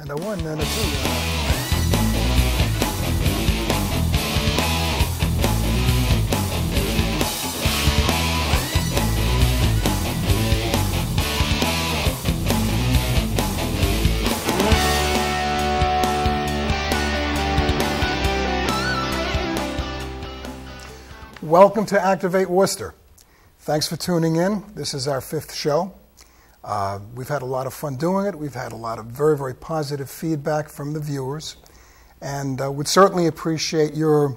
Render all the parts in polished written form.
And a 1 and a 2. Welcome to Activate Worcester. Thanks for tuning in. This is our 5th show. We've had a lot of fun doing it. We've had a lot of very, very positive feedback from the viewers. And would certainly appreciate your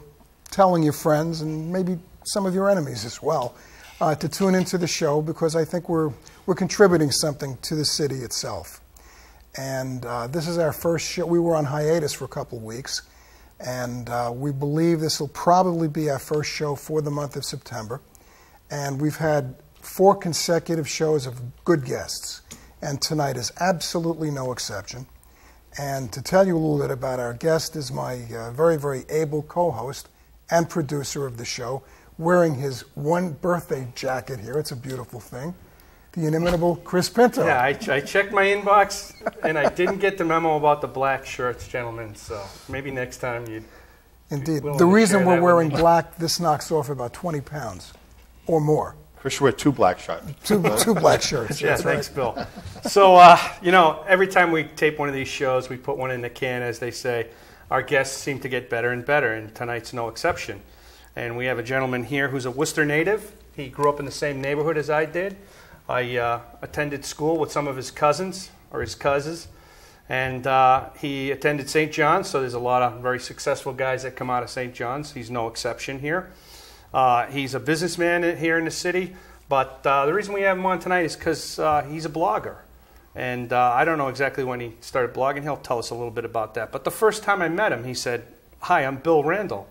telling your friends and maybe some of your enemies as well to tune into the show, because I think we're contributing something to the city itself. And this is our first show. We were on hiatus for a couple of weeks. And we believe this will probably be our first show for the month of September. And we've had 4 consecutive shows of good guests. And tonight is absolutely no exception. And to tell you a little bit about our guest is my very, very able co-host and producer of the show, wearing his 1 birthday jacket here. It's a beautiful thing. The inimitable Chris Pinto. Yeah, I checked my inbox, and I didn't get the memo about the black shirts, gentlemen, so maybe next time you'd... Indeed. The reason we're wearing black, this knocks off about 20 pounds or more. Chris should wear 2 black shirts. Two black shirts. Yeah, thanks, Bill. So, you know, every time we tape one of these shows, we put one in the can, as they say. Our guests seem to get better and better, and tonight's no exception. And we have a gentleman here who's a Worcester native. He grew up in the same neighborhood as I did. I attended school with some of his cousins, or his cousins, and he attended St. John's, so there's a lot of very successful guys that come out of St. John's. He's no exception here. He's a businessman here in the city, but the reason we have him on tonight is because he's a blogger. And I don't know exactly when he started blogging. He'll tell us a little bit about that. But the first time I met him, he said, "Hi, I'm Bill Randall."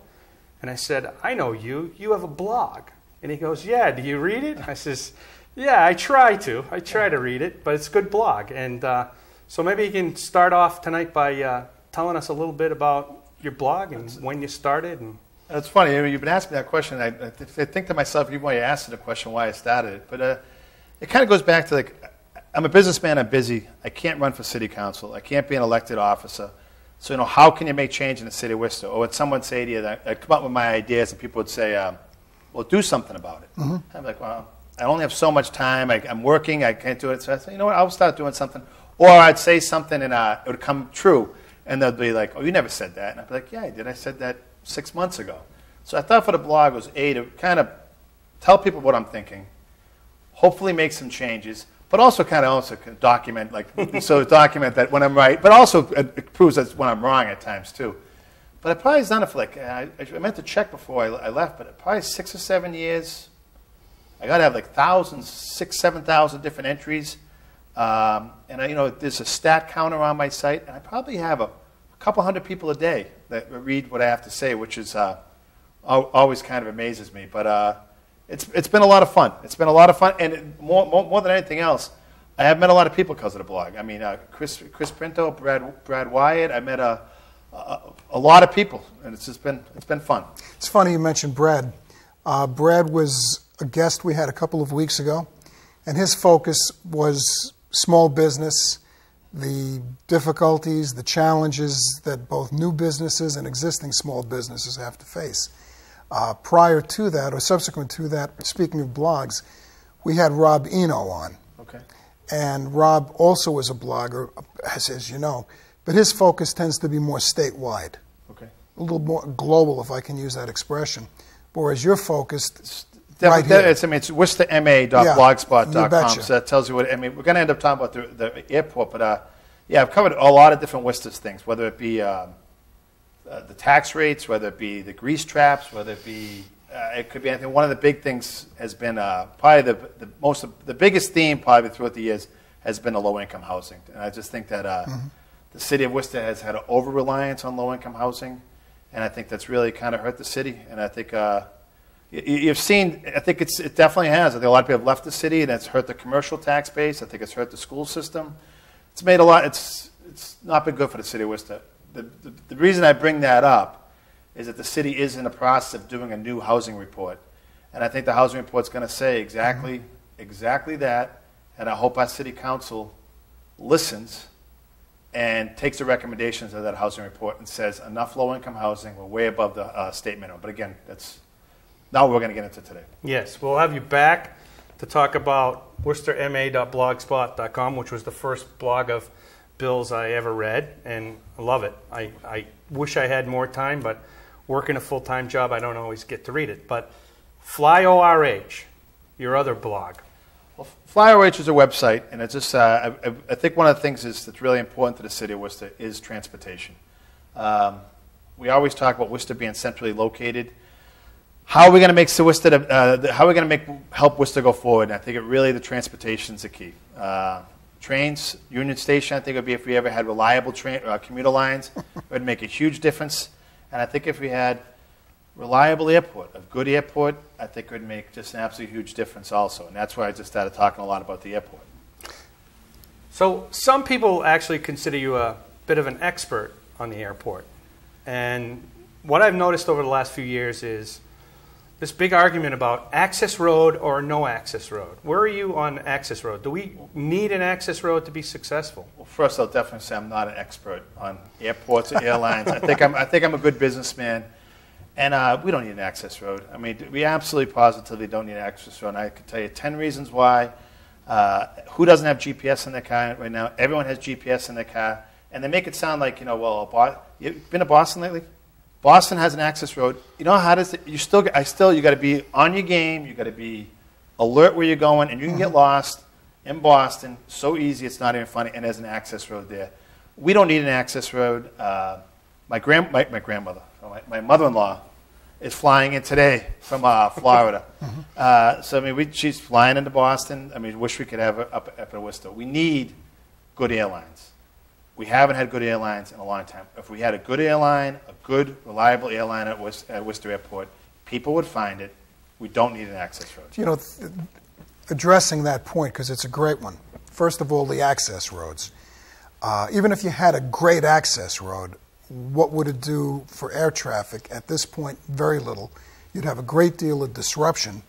And I said, "I know you. You have a blog." And he goes, "Yeah, do you read it?" I says, "Yeah, I try to. I try to read it, but it's a good blog." And so maybe you can start off tonight by telling us a little bit about your blog and when you started. And It's funny. You've been asking me that question. I think to myself, even when you asked the question, why I started it. But it kind of goes back to, like, I'm a businessman. I'm busy. I can't run for city council. I can't be an elected officer. So, you know, how can you make change in the city of Worcester? Or would someone say to you, that I'd come up with my ideas, and people would say, well, do something about it. Mm-hmm. I'm like, well, I only have so much time. I'm working. I can't do it. So I said, you know what? I'll start doing something. Or I'd say something, and it would come true. And they'd be like, "Oh, you never said that." And I'd be like, "Yeah, I did. I said that 6 months ago." So I thought for the blog was, to kind of tell people what I'm thinking, hopefully make some changes, but also document, document that when I'm right, but also it proves that when I'm wrong at times too. But I've probably done it for I meant to check before I left, but probably 6 or 7 years. I got to have like 6,000, 7,000 different entries. And there's a stat counter on my site, and I probably have a couple hundred people a day that read what I have to say, which is always kind of amazes me. But it's been a lot of fun. It's been a lot of fun, and more than anything else, I have met a lot of people because of the blog. I mean, Chris Pinto, Brad Wyatt. I met a lot of people, and it's been fun. It's funny you mentioned Brad. Brad was a guest we had a couple of weeks ago, and his focus was small business, the difficulties, the challenges that both new businesses and existing small businesses have to face. Prior to that, or subsequent to that, speaking of blogs, we had Rob Eno on. Okay. And Rob also is a blogger, as you know, but his focus tends to be more statewide. Okay. A little more global, if I can use that expression. Whereas you're focused right here. It's worcesterma.blogspot.com, yeah, so that tells you what, we're going to end up talking about the airport, but yeah, I've covered a lot of different Worcester's things, whether it be the tax rates, whether it be the grease traps, whether it be, it could be anything. One of the big things has been probably the biggest theme probably throughout the years has been the low-income housing. And I just think that the city of Worcester has had an over-reliance on low-income housing, and I think that's really kind of hurt the city. And I think you've seen, I think it definitely has. I think a lot of people have left the city, and it's hurt the commercial tax base. I think it's hurt the school system. It's made a lot, it's not been good for the city of Worcester. The reason I bring that up is that the city is in the process of doing a new housing report. And I think the housing report's going to say exactly that. And I hope our city council listens and takes the recommendations of that housing report and says enough low-income housing, we're way above the state minimum. But again, that's not what we're going to get into today. Yes, we'll have you back to talk about worcesterma.blogspot.com, which was the first blog of Bill's I ever read, and I love it. I wish I had more time, but working a full-time job, I don't always get to read it. But FlyORH, your other blog. Well, FlyORH is a website, and it's just I think one of the things that's really important to the city of Worcester is transportation. We always talk about Worcester being centrally located. How are we going to make Worcester? How are we going to help Worcester go forward? And I think the transportation is the key. Trains, Union Station, I think it would be if we ever had reliable commuter lines, it would make a huge difference. And I think if we had reliable airport, a good airport, I think it would make just an absolutely huge difference also. And that's why I just started talking a lot about the airport. So some people actually consider you a bit of an expert on the airport. And what I've noticed over the last few years is this big argument about access road or no access road. Where are you on access road? Do we need an access road to be successful? Well, first, I'll definitely say I'm not an expert on airports or airlines. I think I'm a good businessman, and we don't need an access road. I mean, we absolutely positively don't need an access road. And I could tell you 10 reasons why. Who doesn't have GPS in their car right now? Everyone has GPS in their car, and they make it sound like, you've been to Boston lately? Boston has an access road. You know how does it? You got to be on your game. You got to be alert where you're going, and you can get lost in Boston so easy it's not even funny. And there's an access road there. We don't need an access road. My grandmother, my mother-in-law, is flying in today from Florida. So I mean, she's flying into Boston. I mean, wish we could have her up at Worcester. We need good airlines. We haven't had good airlines in a long time. If we had a good airline, a good, reliable airline at Worcester Airport, people would find it. We don't need an access road. You know, addressing that point, because it's a great one. First of all, the access roads. Even if you had a great access road, what would it do for air traffic? At this point, very little. You'd have a great deal of disruption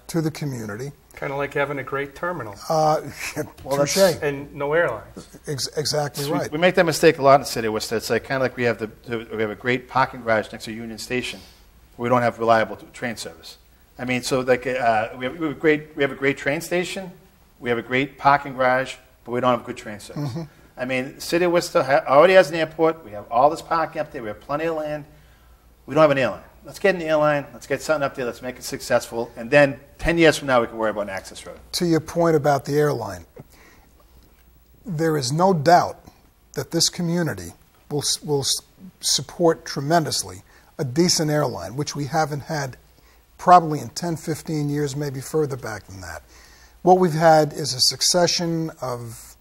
to the community. Kind of like having a great terminal. Touche. And no airlines. Exactly right. We make that mistake a lot in the city of Worcester. It's like kind of like we have a great parking garage next to Union Station. We don't have reliable train service. I mean, so like we have a great train station. We have a great parking garage, but we don't have good train service. I mean, the city of Worcester already has an airport. We have all this parking up there. We have plenty of land. We don't have an airline. Let's get an airline. Let's get something up there. Let's make it successful. And then 10 years from now, we can worry about an access road. To your point about the airline, there is no doubt that this community will support tremendously a decent airline, which we haven't had probably in 10, 15 years, maybe further back than that. What we've had is a succession of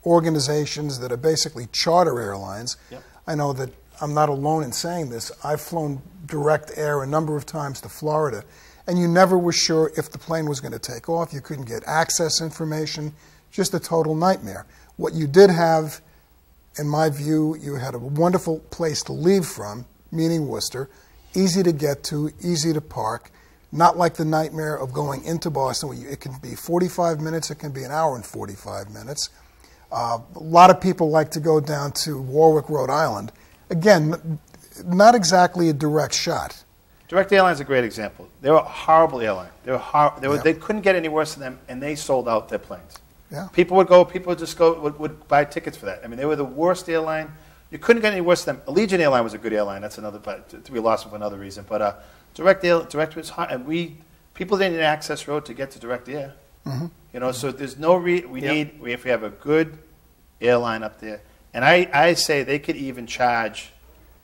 organizations that are basically charter airlines. I know that I'm not alone in saying this. I've flown direct air a number of times to Florida, and you never were sure if the plane was going to take off. You couldn't get access information, just a total nightmare. What you did have, in my view, you had a wonderful place to leave from, meaning Worcester, easy to get to, easy to park, not like the nightmare of going into Boston, where it can be 45 minutes, it can be an hour and 45 minutes. A lot of people like to go down to Warwick, Rhode Island. Again, not exactly a direct shot. Direct Airlines is a great example. They were a horrible airline. They couldn't get any worse than them, and they sold out their planes. People would just would buy tickets for that. I mean, they were the worst airline. You couldn't get any worse than them. Allegiant Airline was a good airline. That's another, but we lost them for another reason. But Direct was hot, and people didn't need an access road to get to Direct Air. You know, so there's no if we have a good airline up there. And I say they could even charge,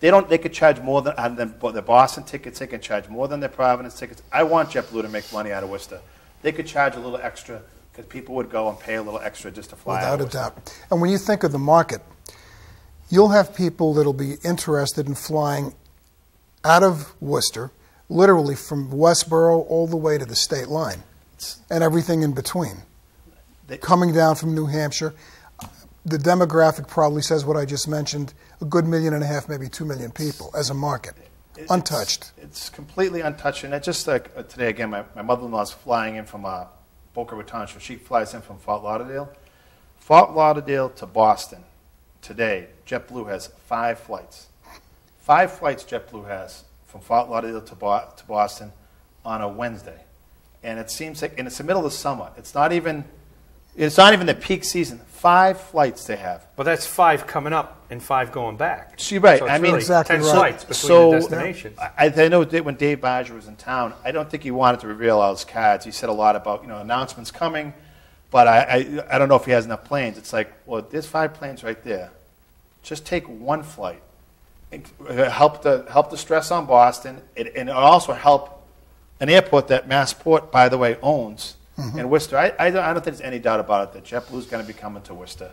they could charge more than the Boston tickets, they can charge more than their Providence tickets. I want JetBlue to make money out of Worcester. They could charge a little extra because people would go and pay a little extra just to fly out of Worcester. Without a doubt. And when you think of the market, you'll have people that'll be interested in flying out of Worcester, literally from Westboro all the way to the state line and everything in between. Coming down from New Hampshire. The demographic probably says what I just mentioned, a good 1.5 million, maybe 2 million people as a market, untouched. It's completely untouched. And just like today, again, my mother-in-law is flying in from Boca Raton, so she flies in from Fort Lauderdale. Fort Lauderdale to Boston today, JetBlue has 5 flights. 5 flights JetBlue has from Fort Lauderdale to Boston on a Wednesday. And it seems like, and it's the middle of the summer. It's not even the peak season. 5 flights they have. But that's 5 coming up and 5 going back. So you're right. So it's I mean, really exactly 10 right. flights between the destinations. I know that when Dave Barger was in town, I don't think he wanted to reveal all his cards. He said a lot about, announcements coming, but I don't know if he has enough planes. It's like, well, there's 5 planes right there. Just take 1 flight. Help the stress on Boston, and it also help an airport that Massport, by the way, owns in Worcester. I don't think there's any doubt about it that JetBlue's going to be coming to Worcester.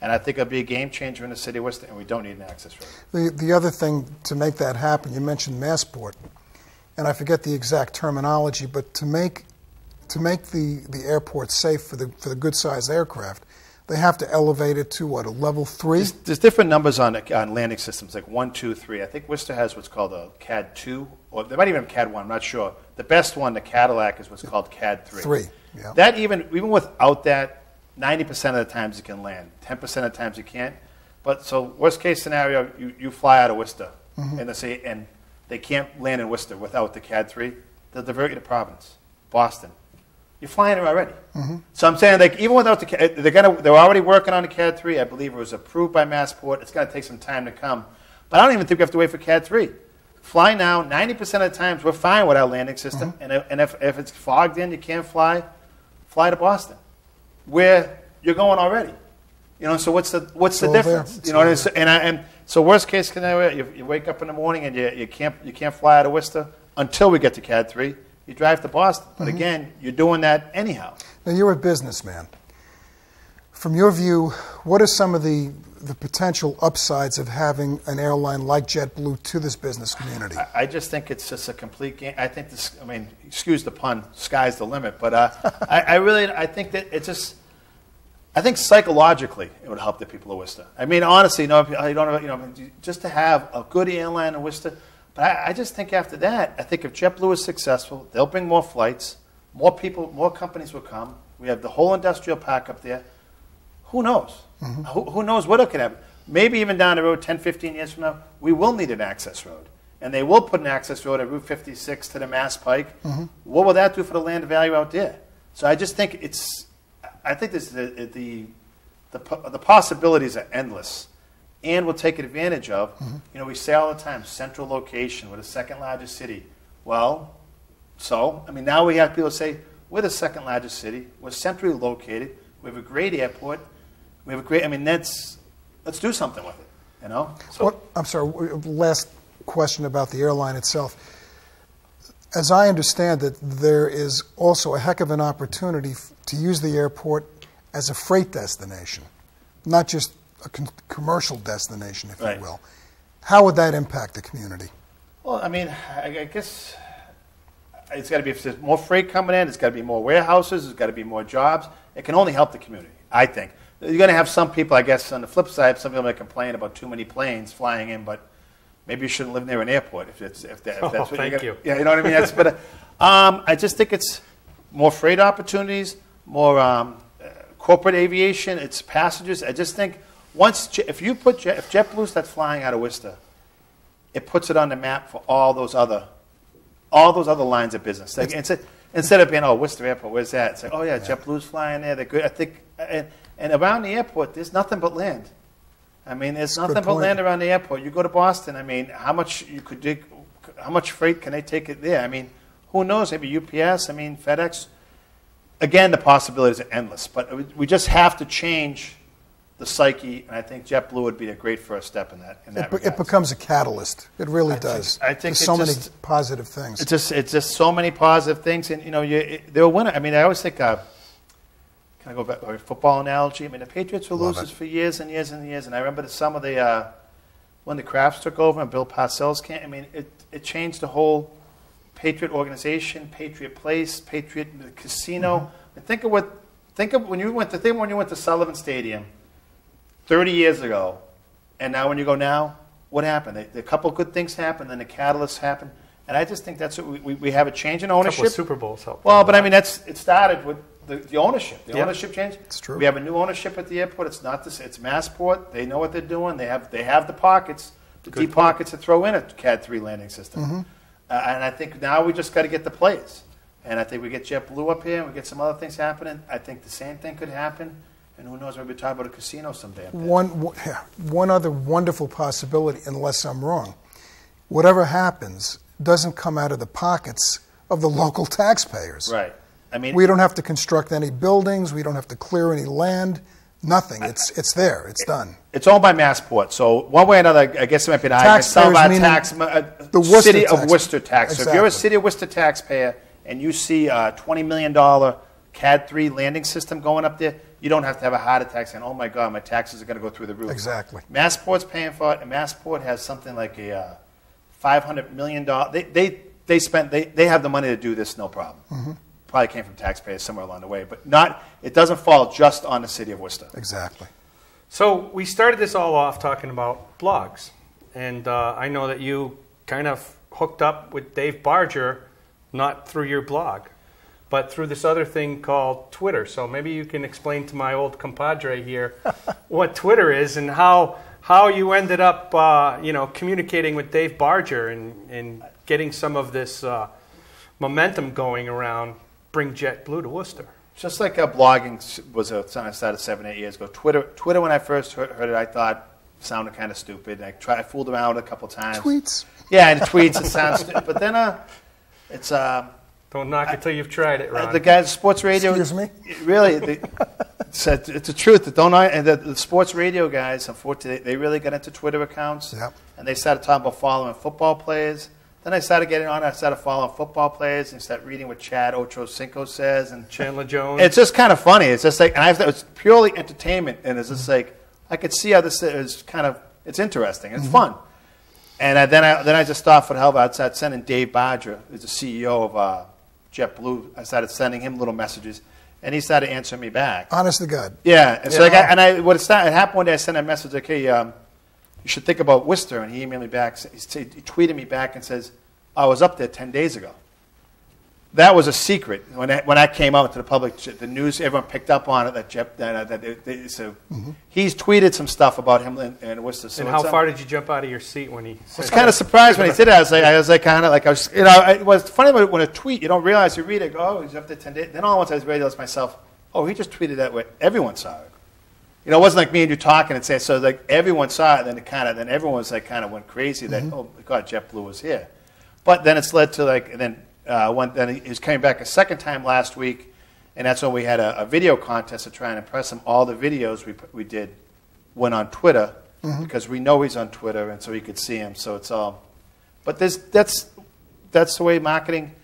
And I think it'll be a game changer in the city of Worcester, and we don't need an access road. The other thing to make that happen, you mentioned Massport, and I forget the exact terminology, but to make the airport safe for the good-sized aircraft, they have to elevate it to what, a level 3? There's different numbers on landing systems, like 1, 2, 3. I think Worcester has what's called a CAD 2, or they might even have CAD 1. I'm not sure. The best one, the Cadillac, is what's called CAD 3. 3, yeah. That even without that, 90% of the times you can land. 10% of the times you can't. But so worst case scenario, you fly out of Worcester, and they can't land in Worcester without the CAD 3. They'll divert you to Providence, Boston. You're flying it already. So I'm saying, like, even without they're already working on the CAD 3. I believe it was approved by Massport. It's going to take some time to come. But I don't even think we have to wait for CAD 3. Fly now. 90% of the times we're fine with our landing system. And if it's fogged in, you can't fly to Boston, where you're going already. So what's the difference? And so worst case scenario, you wake up in the morning and you can't fly out of Worcester until we get to CAD 3. You drive to Boston. But again, you're doing that anyhow. Now, you're a businessman. From your view, what are some of the potential upsides of having an airline like JetBlue to this business community? I just think it's just a complete game. I think this, excuse the pun, sky's the limit. But I think that it's just, I think psychologically it would help the people of Worcester. Honestly, just to have a good airline in Worcester. But I just think after that, I think if JetBlue is successful, they'll bring more flights, more people, more companies will come. We have the whole industrial park up there. Who knows? Who knows what it could happen? Maybe even down the road, 10, 15 years from now, we will need an access road. And they will put an access road at Route 56 to the Mass Pike. What will that do for the land value out there? So I just think the possibilities are endless. And we'll take advantage of, we say all the time, central location, we're the second largest city. Well, now we have people say, we're the second largest city, we're centrally located, we have a great airport, we have a great, let's do something with it, So, I'm sorry, last question about the airline itself. As I understand it, there is also a heck of an opportunity to use the airport as a freight destination, not just a commercial destination, if you will. How would that impact the community? Well, I guess it's got to be, if there's more freight coming in, there's got to be more warehouses, there's got to be more jobs. It can only help the community, I think. You're going to have some people, I guess, on the flip side, some people may complain about too many planes flying in, but maybe you shouldn't live near an airport if that's what thank you. Yeah, you know what I mean? That's better. I just think it's more freight opportunities, more corporate aviation, it's passengers. I just think if JetBlue starts flying out of Worcester, it puts it on the map for all those other lines of business. Like, instead of being, Worcester Airport, where's that? It's like, JetBlue's flying there. They're good. I think, and around the airport, there's nothing but land. There's nothing but land around the airport. You go to Boston. How much freight can they take it there? Who knows? Maybe UPS. FedEx. Again, the possibilities are endless. But we just have to change the psyche, and I think JetBlue would be a great first step in that. It becomes a catalyst. It really does. I think there's so many positive things. It's just so many positive things, and they're a winner. I always think, can I go back to a football analogy? The Patriots were losers for years and years and years, and I remember some of the when the Crafts took over and Bill Parcells came. It changed the whole Patriot organization, Patriot Place, Patriot Casino. And think of when you went to Sullivan Stadium 30 years ago, and now when you go now, what happened? A couple good things happened, then the catalyst happened, and I just think that's what we have a change in ownership. A couple of Super Bowls helped. Well, but it started with the ownership. The ownership change. It's true. We have a new ownership at the airport. It's not this. It's Massport. They know what they're doing. They have the pockets, the deep pockets to throw in a CAD 3 landing system. And I think now we just got to get the plays. And I think we get JetBlue up here, and we get some other things happening. I think the same thing could happen. And who knows, maybe talk about a casino someday up there. One other wonderful possibility, unless I'm wrong, whatever happens doesn't come out of the pockets of the local taxpayers. Right. I mean, we don't have to construct any buildings. We don't have to clear any land. Nothing. It's there. It's done. It's owned by Massport. So one way or another, I guess it might be an argument. Some of our the City of Worcester tax. Exactly. So if you're a City of Worcester taxpayer and you see a $20 million CAD 3 landing system going up there, you don't have to have a heart attack saying, oh, my God, my taxes are going to go through the roof. Exactly. Massport's paying for it, and Massport has something like a $500 million. They have the money to do this, no problem. Probably came from taxpayers somewhere along the way, but it doesn't fall just on the City of Worcester. Exactly. So we started this all off talking about blogs, and I know that you kind of hooked up with Dave Barger, not through your blog, but through this other thing called Twitter. So maybe you can explain to my old compadre here what Twitter is and how you ended up communicating with Dave Barger and getting some of this momentum going around Bring JetBlue to Worcester. Just like blogging was something I started 7-8 years ago. Twitter, when I first heard it, I thought sounded kind of stupid. I fooled around with it a couple times. Tweets. Yeah, and tweets, it sounds stupid. But then it's... Don't knock it till you've tried it, Ron. The guys at sports radio... Excuse me? Really, it's the truth. The sports radio guys, unfortunately, they really got into Twitter accounts. Yep. And they started talking about following football players. Then I started getting on. I started following football players and started reading what Chad Ochocinco says and Chandler Jones. It's just kind of funny. It's just like, and it's purely entertainment, and it's just like I could see how this is kind of. It's interesting. It's fun. And then I just thought, for the hell of it, I started sending Dave Barger, who's the CEO of JetBlue. I started sending him little messages, and he started answering me back. Honest to God. Yeah. And so it happened one day. I sent a message like, hey. You should think about Worcester. And he emailed me back. He tweeted me back and says, I was up there 10 days ago. That was a secret. When I came out to the public, the news, everyone picked up on it. So he's tweeted some stuff about him in Worcester. So and how far did you jump out of your seat when he said I was kind of surprised when he did that. It was funny when a tweet, you don't realize, you read it, go, oh, he's up there 10 days. Then all at once I realized myself, oh, he just tweeted that way. Everyone saw it. It wasn't like me and you talking and saying, so like everyone saw it, then everyone was like kind of went crazy that, oh my God, JetBlue was here. But then it's led to then he was coming back a second time last week, and that's when we had a video contest to try and impress him. All the videos we did went on Twitter because we know he's on Twitter, and so he could see him. So it's all, but that's the way marketing.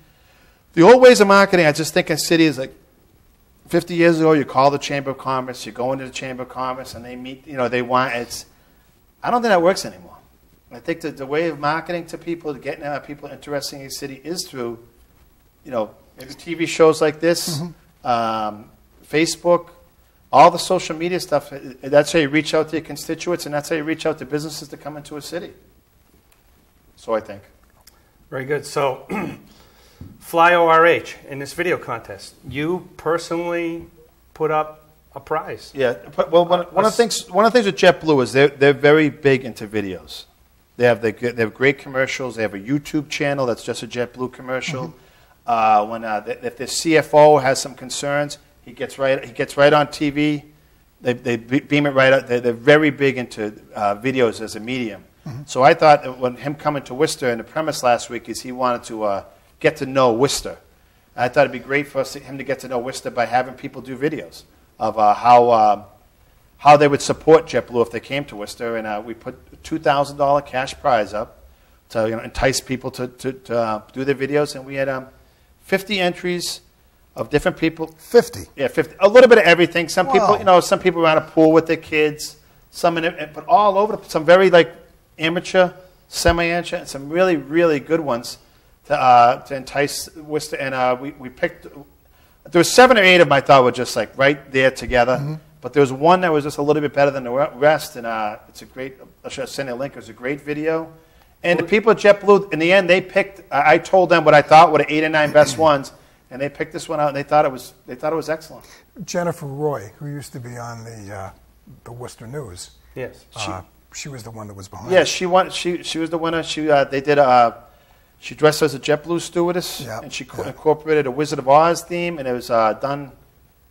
The old ways of marketing, I just think in cities like 50 years ago, you call the Chamber of Commerce, you go into the Chamber of Commerce, and they meet, they want, I don't think that works anymore. I think that the way of marketing to people, to getting people interested in a city is through, maybe TV shows like this, Facebook, all the social media stuff. That's how you reach out to your constituents, and that's how you reach out to businesses to come into a city. So I think. Very good. So... Fly ORH in this video contest. You personally put up a prize. Yeah. Well, one of the things with JetBlue is they're very big into videos. They have great commercials. They have a YouTube channel that's just a JetBlue commercial. If the CFO has some concerns, he gets right on TV. They beam it right out. They're very big into videos as a medium. So I thought that when him coming to Worcester, and the premise last week is he wanted to get to know Worcester. I thought it'd be great for him to get to know Worcester by having people do videos of how they would support JetBlue if they came to Worcester, and we put a $2,000 cash prize up to entice people to do their videos, and we had 50 entries of different people. 50. Yeah, 50. A little bit of everything. Some Wow. people, some people around a pool with their kids. Some in it, but all over. Some very amateur, semi-amateur, and some really, really good ones to entice Worcester. And we picked. There were 7 or 8 of them I thought were just right there together. But there was one that was just a little bit better than the rest, and it's a great. I'll send you a link. It was a great video. And the people at JetBlue, in the end, they picked. I told them what I thought were the 8 or 9 best ones. and they picked this one out, and they thought it was excellent. Jennifer Roy, who used to be on the Worcester News. Yes. She was the one that was behind. Yeah, it. she won. She was the winner. She dressed as a JetBlue stewardess, Yeah, and she yeah. incorporated a Wizard of Oz theme, and it was done.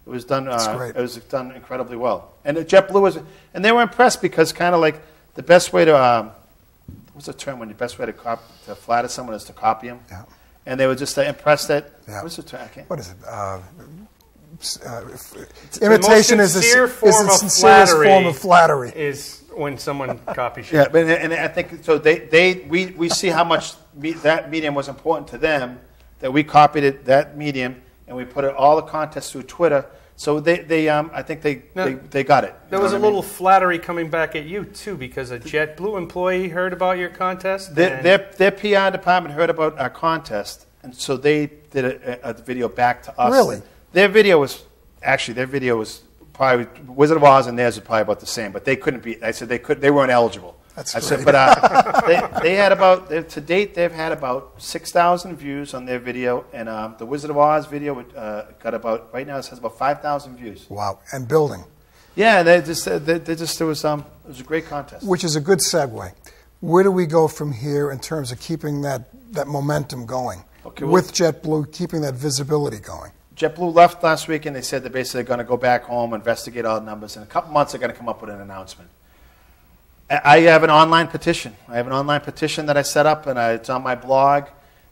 It was done. That's great. It was done incredibly well. And JetBlue was, and they were impressed because kind of like the best way to what's the term when the best way to flatter someone is to copy them. Yeah. And they were just impressed that. Yeah. What's the term? I can't. What is it? Imitation is the sincerest form of flattery. Is when someone copies you. Yeah, and I think so. We see how much that medium was important to them, that we copied that medium and we put all the contests through Twitter. So I think they got it. There was a little flattery coming back at you too, because a JetBlue employee heard about your contest. Their PR department heard about our contest, and so they did a video back to us. Really? Their video was probably Wizard of Oz, and theirs was probably about the same, but they couldn't be. I said they weren't eligible. That's I great. said, but they had to date they've had about 6,000 views on their video, and the Wizard of Oz video got about right now it has about 5,000 views. Wow, and building. Yeah, it was a great contest. Which is a good segue. Where do we go from here in terms of keeping that momentum going? Okay, with JetBlue, keeping that visibility going? JetBlue left last week, and they said they're basically going to go back home, investigate all the numbers. In a couple months, they're going to come up with an announcement. I have an online petition. I have an online petition that I set up, and it's on my blog.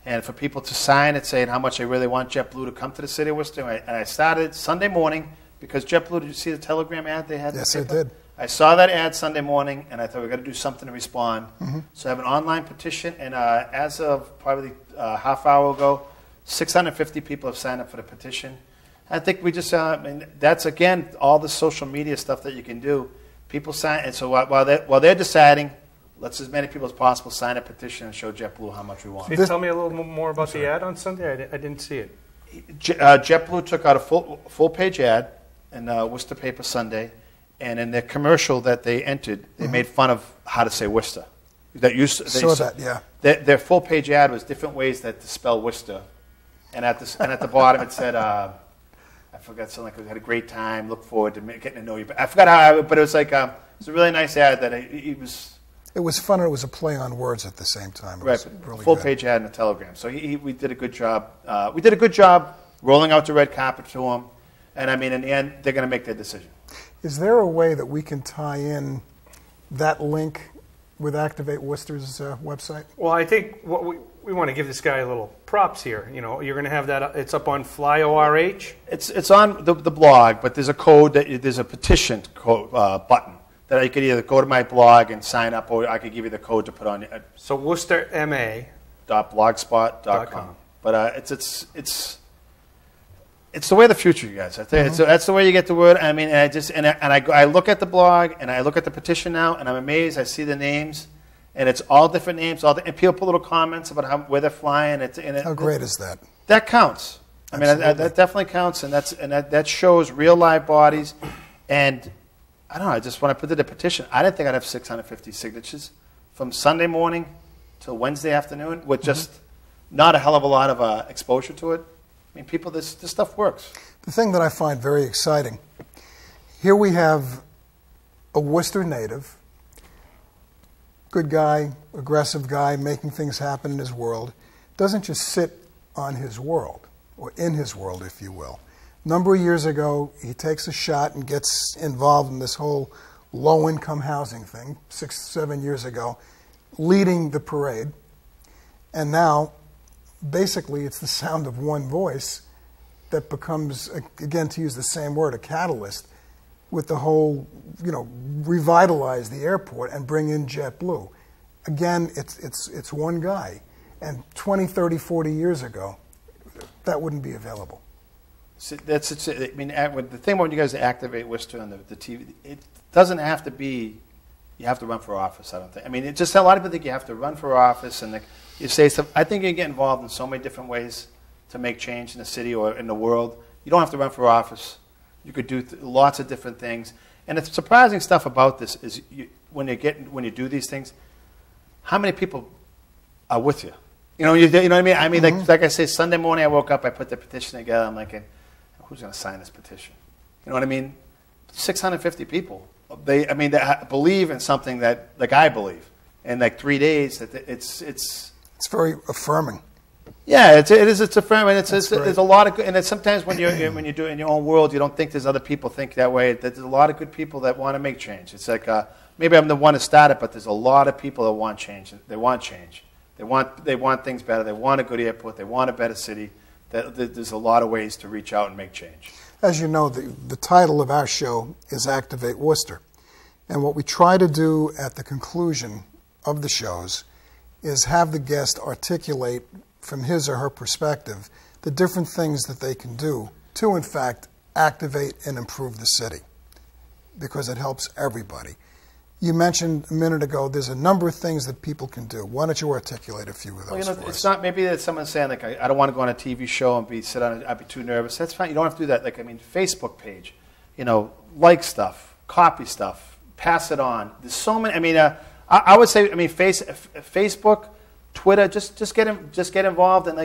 And for people to sign it, saying how much they really want JetBlue to come to the city of Worcester. And I started Sunday morning because JetBlue. Did you see the Telegram ad they had? Yes, I did. I saw that ad Sunday morning, and I thought we got to do something to respond. So I have an online petition, and as of probably a half hour ago, 650 people have signed up for the petition. I think we just, that's again all the social media stuff that you can do. People sign, and so while they're deciding, let's as many people as possible sign a petition and show JetBlue how much we want. Can you tell me a little more about the ad on Sunday? I didn't see it. JetBlue took out a full page ad in Worcester Paper Sunday, and in their commercial that they entered, they made fun of how to say Worcester. Yeah. Their full page ad was different ways to spell Worcester, and at the bottom it said. I forgot something like we had a great time. Look forward to getting to know you. But I forgot how. But it was like it was a really nice ad that it was. It was fun. And it was a play on words at the same time. It right, was really full good. page ad in the Telegram. So we did a good job. We did a good job rolling out the red carpet to them. And I mean, in the end, they're going to make their decision. Is there a way that we can tie in that link with Activate Worcester's website? Well, I think what we want to give this guy a little props here. You know, you're going to have that. It's up on FlyORH. It's on the blog, but there's a code there's a petition code, button that I could either go to my blog and sign up, or I could give you the code to put on. So WorcesterMA.blogspot.com. But it's the way of the future, you guys. I think that's the way you get the word. I mean, I look at the blog and I look at the petition now, and I'm amazed. I see the names. And it's all different names, and people put little comments about where they're flying. How great is that? That counts. I mean, that definitely counts, and that shows real live bodies. And I don't know. When I put in the petition, I didn't think I'd have 650 signatures from Sunday morning till Wednesday afternoon with just not a hell of a lot of exposure to it. I mean, people, this stuff works. The thing that I find very exciting, here we have a Worcester native. Good guy, aggressive guy, making things happen in his world, doesn't just sit on his world, or in his world, if you will. A number of years ago, he takes a shot and gets involved in this whole low-income housing thing, 6, 7 years ago, leading the parade. And now, basically, it's the sound of one voice that becomes, again, to use the same word, a catalyst, with the whole, revitalize the airport and bring in JetBlue. Again, it's one guy. And 20, 30, 40 years ago, that wouldn't be available. So I mean, the thing when you guys activate Worcester on the TV, it doesn't have to be you have to run for office, I don't think. I mean, it's just a lot of people think you have to run for office and you say stuff. I think you get involved in so many different ways to make change in the city or in the world. You don't have to run for office. You could do lots of different things. And the surprising stuff about this is when you do these things, how many people are with you? You know what I mean? I mean, like I say, Sunday morning I woke up, I put the petition together. I'm like, who's going to sign this petition? You know what I mean? 650 people. They believe in something that, like I believe. In like 3 days, that it's very affirming. Yeah, it is. It's affirming. It's a lot of good, and it's sometimes when you do it in your own world, you don't think there's other people think that way. There's a lot of good people that want to make change. It's like maybe I'm the one to start it, but there's a lot of people that want change. They want change. They want things better. They want a good airport. They want a better city. There's a lot of ways to reach out and make change. As you know, the title of our show is Activate Worcester. And what we try to do at the conclusion of the shows is have the guest articulate from his or her perspective the different things that they can do to, in fact, activate and improve the city, because it helps everybody. You mentioned a minute ago there's a number of things that people can do. Why don't you articulate a few of those for us? It's not maybe that someone's saying, like, I don't want to go on a TV show and I'd be too nervous. That's fine. You don't have to do that. Like, I mean, Facebook page, like stuff, copy stuff, pass it on. There's so many. I mean, I would say, I mean, Facebook, Twitter, just get involved and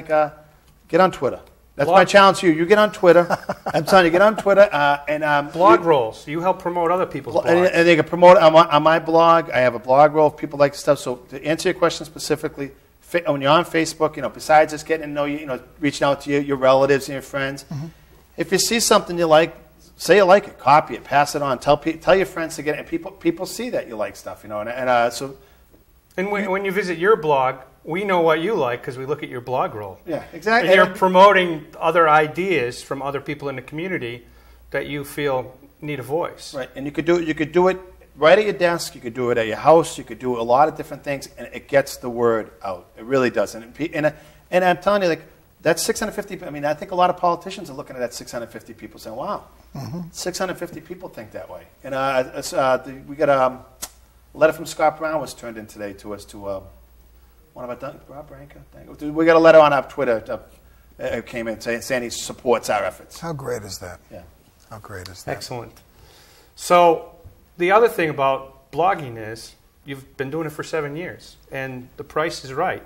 get on Twitter. That's my challenge to you. You get on Twitter. I'm telling you, get on Twitter and blog rolls. You help promote other people's blogs. And they can promote on my blog. I have a blog roll if people like stuff. So to answer your question specifically, when you're on Facebook, besides just getting to know you, reaching out to your relatives and your friends, if you see something you like, say you like it, copy it, pass it on, tell your friends to get it. And people see that you like stuff, And when you visit your blog, we know what you like because we look at your blog roll. Yeah, exactly. And you're promoting other ideas from other people in the community that you feel need a voice. Right, and you could do it right at your desk. You could do it at your house. You could do a lot of different things, and it gets the word out. It really does. And I'm telling you, like, that's 650. I mean, I think a lot of politicians are looking at that 650 people saying, "Wow, 650 people think that way." And we got a letter from Scott Brown was turned in today to us to. One of our Rob Branca. We got a letter on our Twitter. It came in saying he supports our efforts. How great is that? Yeah. How great is that? Excellent. So the other thing about blogging is you've been doing it for 7 years, and the price is right.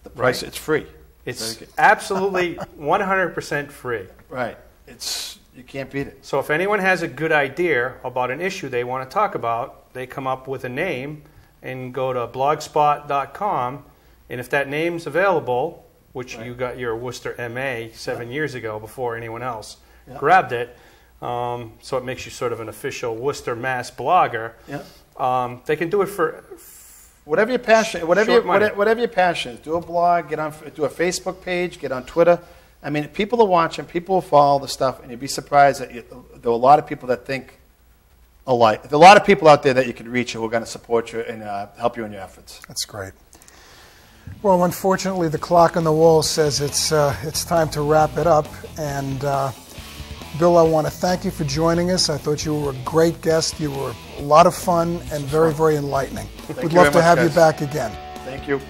The price, it's free. It's absolutely 100% free. Right. You can't beat it. So if anyone has a good idea about an issue they want to talk about, they come up with a name and go to blogspot.com, and if that name's available, which you got your Worcester MA 7 years ago before anyone else grabbed it, so it makes you sort of an official Worcester Mass blogger. Yeah. They can do it for whatever your passion. Whatever your passion is. Do a blog. Do a Facebook page. Get on Twitter. I mean, people are watching. People will follow the stuff, and you'd be surprised that there are a lot of people that think alike. There are a lot of people out there that you can reach who are going to support you and help you in your efforts. That's great. Well, unfortunately, the clock on the wall says it's time to wrap it up. And Bill, I want to thank you for joining us. I thought you were a great guest. You were a lot of fun and very, very enlightening. We'd love to have you back again. Thank you.